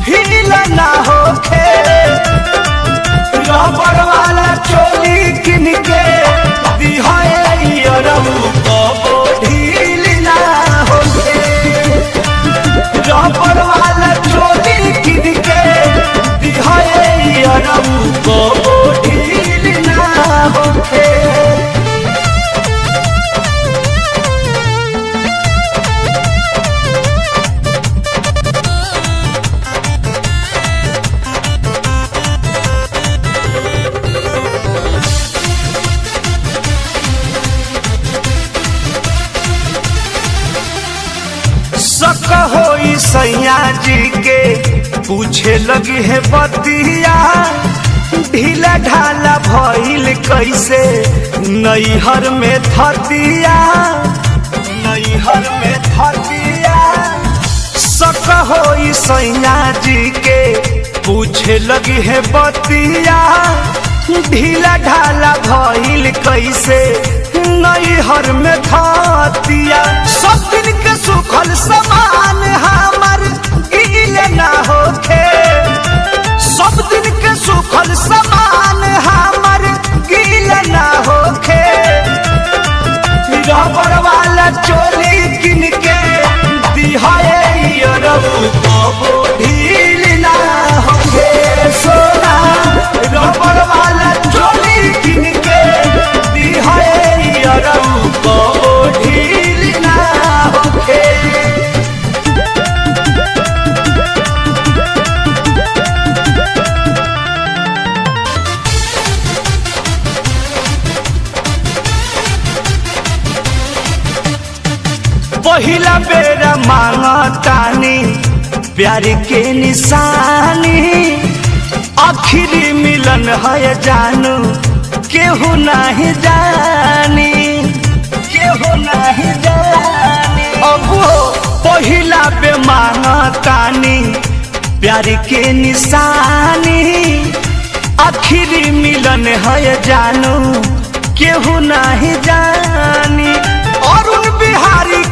Feel ना होखे। रबड़ वाला चोली किन के दिहायरऊ कबो ढील ना होखे। रबड़ वाला चोली किन के दिहायरऊ कबो ढील ना होखे। शक होई सैया जी के पूछे लगी है बतिया। ढीला ढाला भइल कैसे नैहर में थतिया। नैहर में थतिया शक होई सैया जी के पूछे लगी है बतिया। ढीला ढाला भइल कैसे नैहर में थतिया। सब दिन के सुखल समान हमर गील ना होखे। सब दिन के सुखल समान हमर गील ना होखे। रबड़ वाला चोली किन के दिहायरऊ कबो ढील ना होखे। सोना रबड़ वाला चोली किन के दिहायरऊ कबो ढील ना होखे। पहिला बेरा मांगतानी प्यार के निशानी। आखिरी मिलन है जानू केहू नहीं जानी। केहू नहीं जानी। अब पहिला बे मांगतानी प्यार के निशानी। आखिरी मिलन है जानू केहू नहीं जानी। अरुण बिहारी